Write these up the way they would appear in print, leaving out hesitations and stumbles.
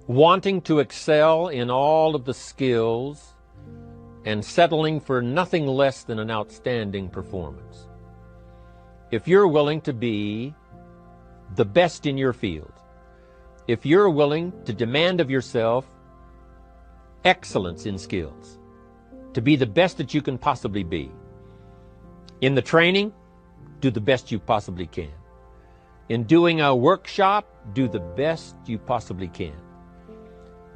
wanting to excel in all of the skills, and settling for nothing less than an outstanding performance. If you're willing to be the best in your field, if you're willing to demand of yourself excellence in skills, to be the best that you can possibly be, in the training, do the best you possibly can. In doing a workshop, do the best you possibly can.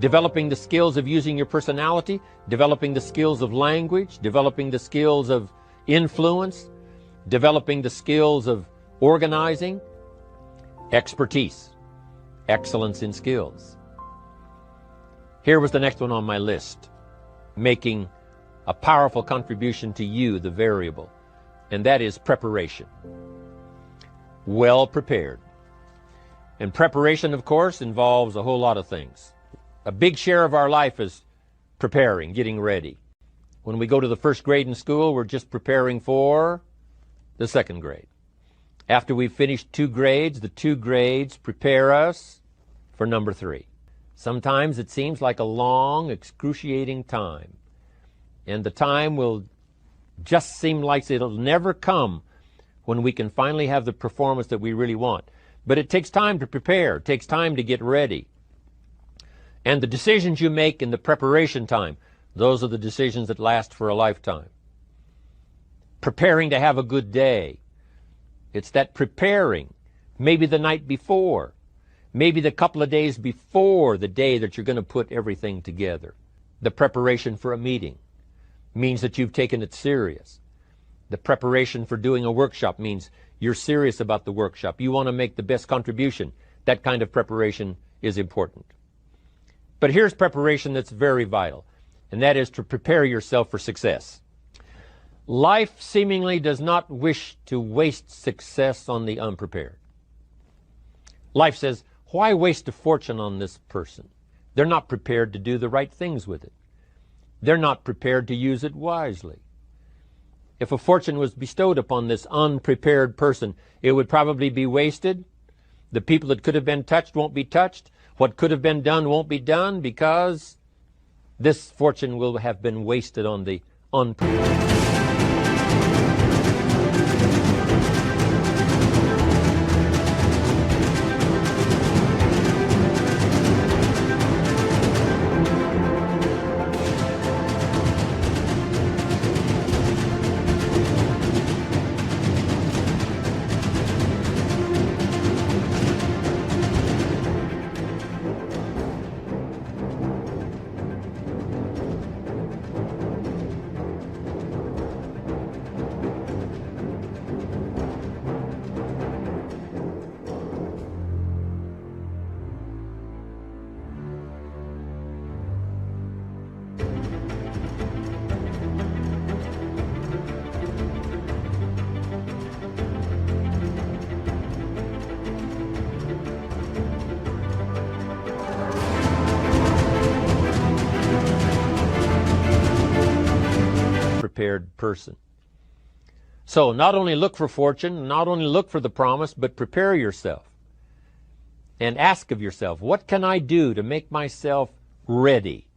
Developing the skills of using your personality, developing the skills of language, developing the skills of influence, developing the skills of organizing, expertise, excellence in skills. Here was the next one on my list, making a powerful contribution to you, the variable, and that is preparation. Well prepared. And preparation, of course, involves a whole lot of things. A big share of our life is preparing, getting ready. When we go to the first grade in school, we're just preparing for the second grade. After we've finished 2 grades, the 2 grades prepare us for number 3. Sometimes it seems like a long, excruciating time. And the time will just seem like it'll never come when we can finally have the performance that we really want. But it takes time to prepare. It takes time to get ready. And the decisions you make in the preparation time, those are the decisions that last for a lifetime. Preparing to have a good day. It's that preparing, maybe the night before, maybe the couple of days before the day that you're going to put everything together. The preparation for a meeting means that you've taken it serious. The preparation for doing a workshop means you're serious about the workshop. You want to make the best contribution. That kind of preparation is important. But here's preparation that's very vital, and that is to prepare yourself for success. Life seemingly does not wish to waste success on the unprepared. Life says, why waste a fortune on this person? They're not prepared to do the right things with it. They're not prepared to use it wisely. If a fortune was bestowed upon this unprepared person, it would probably be wasted. The people that could have been touched won't be touched. What could have been done won't be done because this fortune will have been wasted on the unprepared. Prepared person. So not only look for fortune, not only look for the promise, but prepare yourself and ask of yourself, what can I do to make myself ready?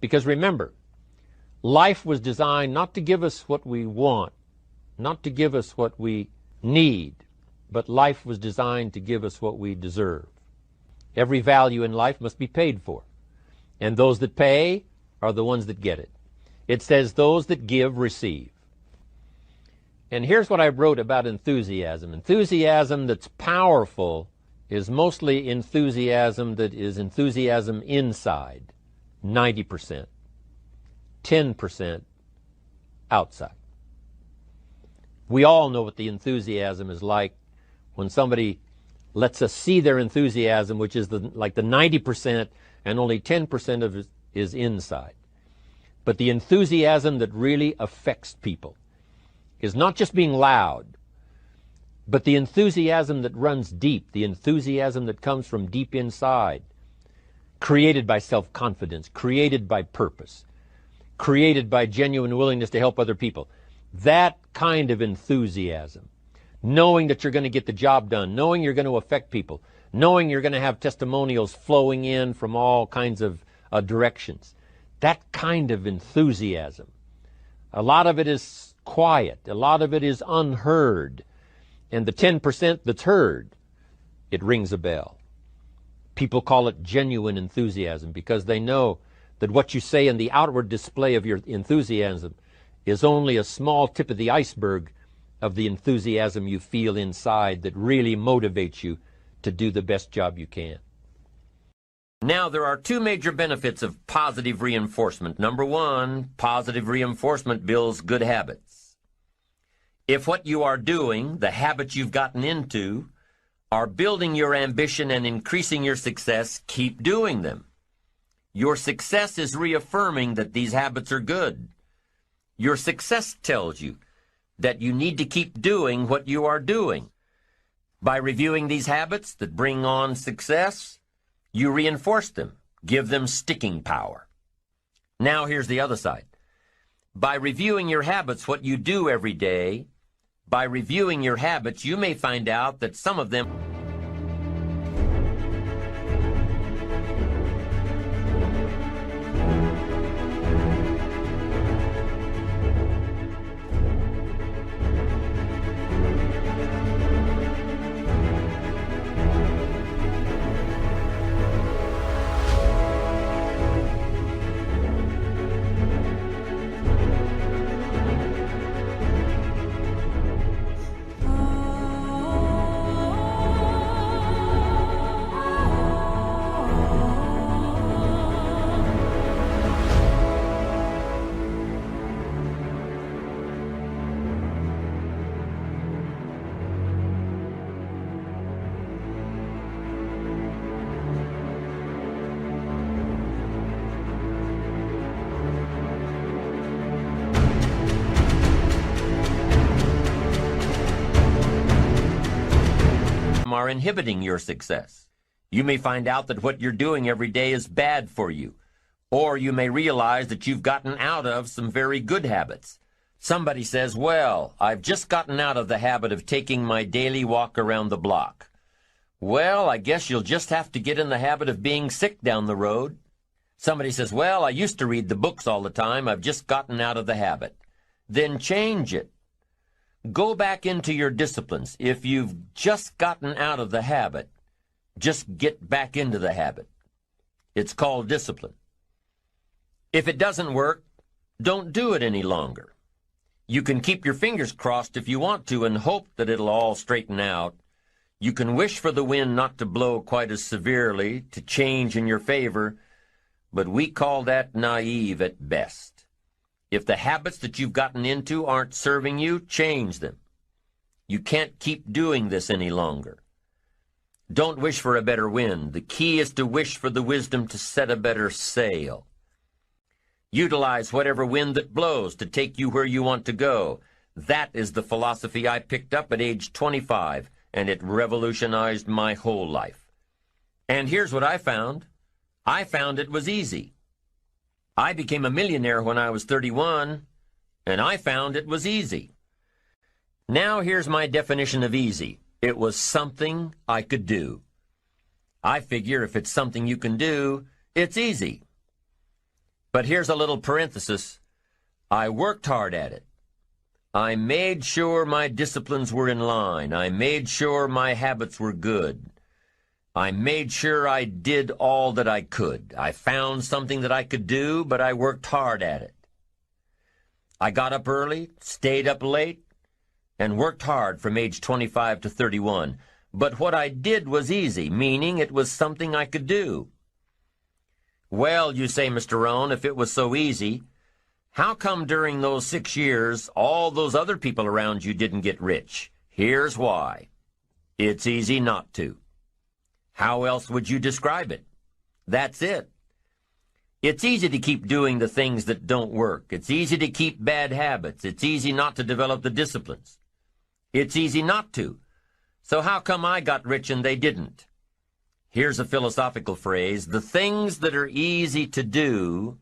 Because remember, life was designed not to give us what we want, not to give us what we need, but life was designed to give us what we deserve. Every value in life must be paid for, and those that pay are the ones that get it. It says those that give receive. And here's what I wrote about enthusiasm. Enthusiasm that's powerful is mostly enthusiasm that is enthusiasm inside, 90%, 10% outside. We all know what the enthusiasm is like when somebody lets us see their enthusiasm, which is like the 90%, and only 10% of it is inside. But the enthusiasm that really affects people is not just being loud, but the enthusiasm that runs deep, the enthusiasm that comes from deep inside, created by self-confidence, created by purpose, created by genuine willingness to help other people. That kind of enthusiasm, knowing that you're going to get the job done, knowing you're going to affect people, knowing you're going to have testimonials flowing in from all kinds of directions. That kind of enthusiasm. A lot of it is quiet. A lot of it is unheard. And the 10% that's heard, it rings a bell. People call it genuine enthusiasm because they know that what you say in the outward display of your enthusiasm is only a small tip of the iceberg of the enthusiasm you feel inside that really motivates you to do the best job you can. Now, there are two major benefits of positive reinforcement. Number one, positive reinforcement builds good habits. If what you are doing, the habits you've gotten into, are building your ambition and increasing your success, keep doing them. Your success is reaffirming that these habits are good. Your success tells you that you need to keep doing what you are doing. By reviewing these habits that bring on success, you reinforce them, give them sticking power. Now here's the other side. By reviewing your habits, what you do every day, by reviewing your habits, you may find out that some of them are inhibiting your success. You may find out that what you're doing every day is bad for you, or you may realize that you've gotten out of some very good habits. Somebody says, well, I've just gotten out of the habit of taking my daily walk around the block. Well, I guess you'll just have to get in the habit of being sick down the road. Somebody says, well, I used to read the books all the time. I've just gotten out of the habit. Then change it. Go back into your disciplines. If you've just gotten out of the habit, just get back into the habit. It's called discipline. If it doesn't work, don't do it any longer. You can keep your fingers crossed if you want to and hope that it'll all straighten out. You can wish for the wind not to blow quite as severely, to change in your favor, but we call that naive at best. If the habits that you've gotten into aren't serving you, change them. You can't keep doing this any longer. Don't wish for a better wind. The key is to wish for the wisdom to set a better sail. Utilize whatever wind that blows to take you where you want to go. That is the philosophy I picked up at age 25, and it revolutionized my whole life. And here's what I found. I found it was easy. I became a millionaire when I was 31, and I found it was easy. Now here's my definition of easy. It was something I could do. I figure if it's something you can do, it's easy. But here's a little parenthesis. I worked hard at it. I made sure my disciplines were in line. I made sure my habits were good. I made sure I did all that I could. I found something that I could do, but I worked hard at it. I got up early, stayed up late, and worked hard from age 25 to 31. But what I did was easy, meaning it was something I could do. Well, you say, Mr. Rohn, if it was so easy, how come during those 6 years all those other people around you didn't get rich? Here's why. It's easy not to. How else would you describe it? That's it. It's easy to keep doing the things that don't work. It's easy to keep bad habits. It's easy not to develop the disciplines. It's easy not to. So how come I got rich and they didn't? Here's a philosophical phrase. The things that are easy to do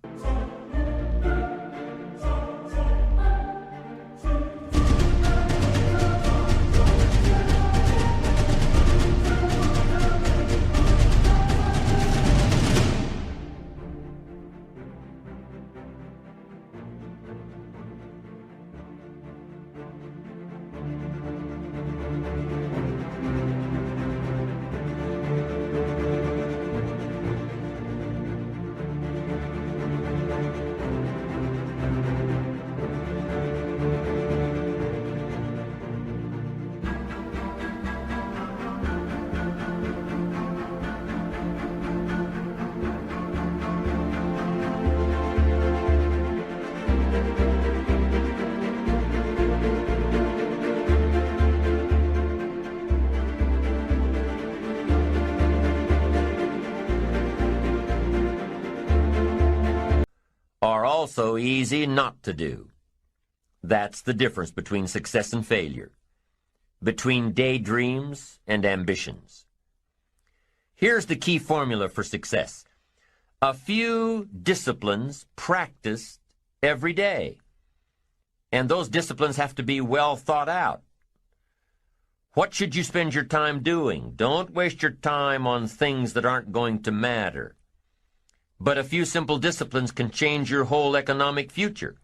also easy not to do. That's the difference between success and failure, between daydreams and ambitions. Here's the key formula for success. A few disciplines practiced every day. And those disciplines have to be well thought out. What should you spend your time doing? Don't waste your time on things that aren't going to matter. But a few simple disciplines can change your whole economic future.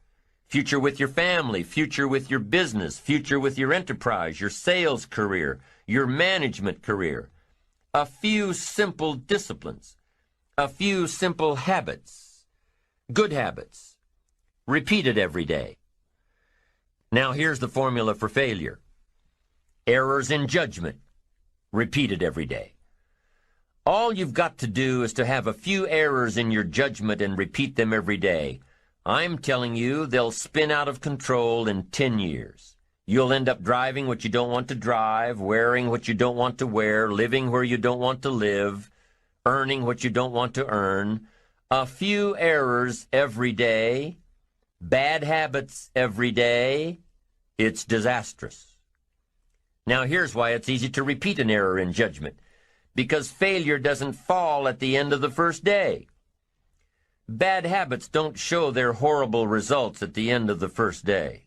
Future with your family, future with your business, future with your enterprise, your sales career, your management career. A few simple disciplines, a few simple habits, good habits, repeated every day. Now here's the formula for failure. Errors in judgment, repeated every day. All you've got to do is to have a few errors in your judgment and repeat them every day. I'm telling you, they'll spin out of control in 10 years. You'll end up driving what you don't want to drive, wearing what you don't want to wear, living where you don't want to live, earning what you don't want to earn. A few errors every day, bad habits every day, it's disastrous. Now here's why it's easy to repeat an error in judgment. Because failure doesn't fall at the end of the first day. Bad habits don't show their horrible results at the end of the first day,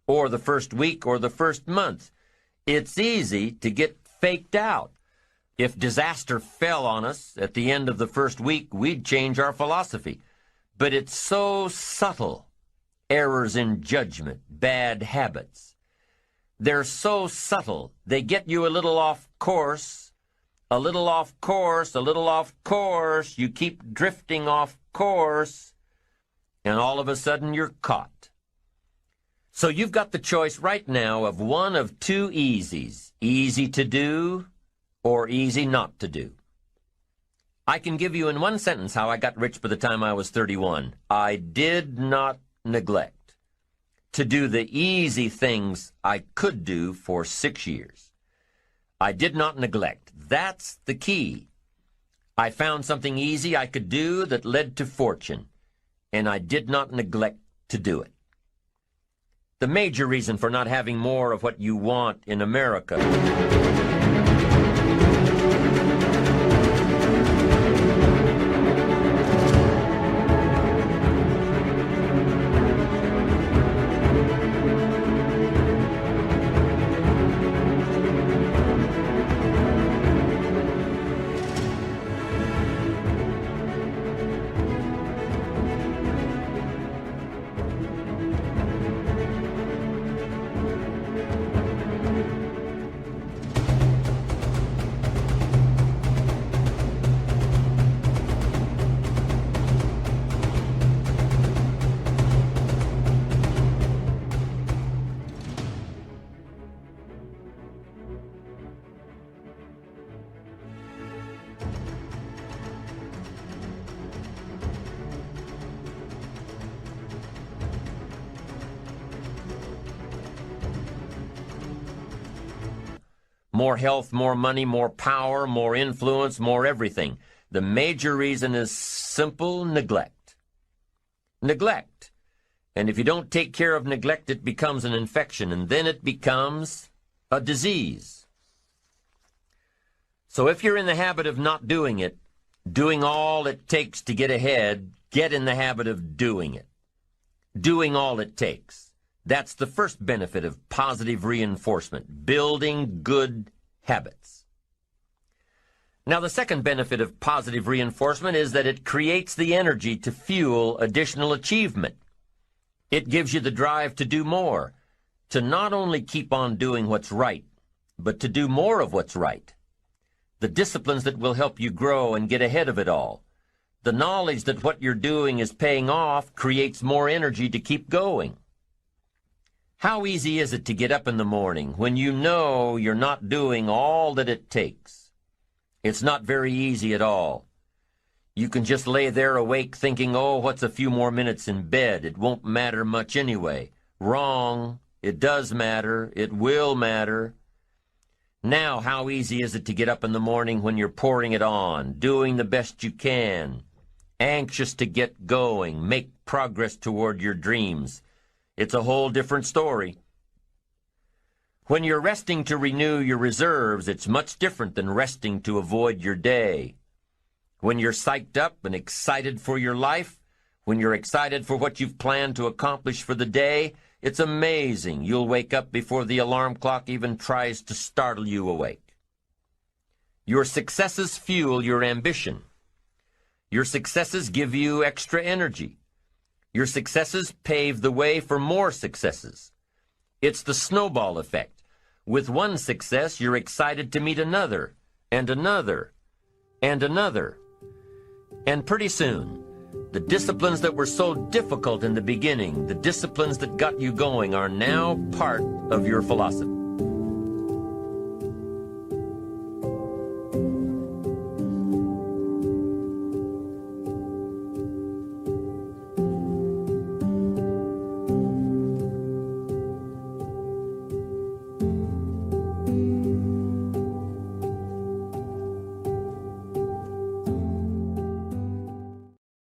or the first week, or the first month. It's easy to get faked out. If disaster fell on us at the end of the first week, we'd change our philosophy. But it's so subtle. Errors in judgment, bad habits. They're so subtle, they get you a little off course, a little off course, a little off course. You keep drifting off course, and all of a sudden you're caught. So you've got the choice right now of one of two easies, easy to do or easy not to do. I can give you in one sentence how I got rich by the time I was 31. I did not neglect to do the easy things I could do for 6 years. I did not neglect. That's the key. I found something easy I could do that led to fortune, and I did not neglect to do it. The major reason for not having more of what you want in America more health, more money, more power, more influence, more everything. The major reason is simple neglect. Neglect. And if you don't take care of neglect, it becomes an infection, and then it becomes a disease. So if you're in the habit of not doing it, doing all it takes to get ahead, get in the habit of doing it. Doing all it takes. That's the first benefit of positive reinforcement, building good habits. Now, the second benefit of positive reinforcement is that it creates the energy to fuel additional achievement. It gives you the drive to do more, to not only keep on doing what's right, but to do more of what's right. The disciplines that will help you grow and get ahead of it all. The knowledge that what you're doing is paying off creates more energy to keep going. How easy is it to get up in the morning when you know you're not doing all that it takes? It's not very easy at all. You can just lay there awake thinking, oh, what's a few more minutes in bed? It won't matter much anyway. Wrong. It does matter. It will matter. Now, how easy is it to get up in the morning when you're pouring it on, doing the best you can, anxious to get going, make progress toward your dreams. It's a whole different story. When you're resting to renew your reserves, it's much different than resting to avoid your day. When you're psyched up and excited for your life, when you're excited for what you've planned to accomplish for the day, it's amazing. You'll wake up before the alarm clock even tries to startle you awake. Your successes fuel your ambition. Your successes give you extra energy. Your successes pave the way for more successes. It's the snowball effect. With one success, you're excited to meet another, and another, and another. And pretty soon, the disciplines that were so difficult in the beginning, the disciplines that got you going, are now part of your philosophy.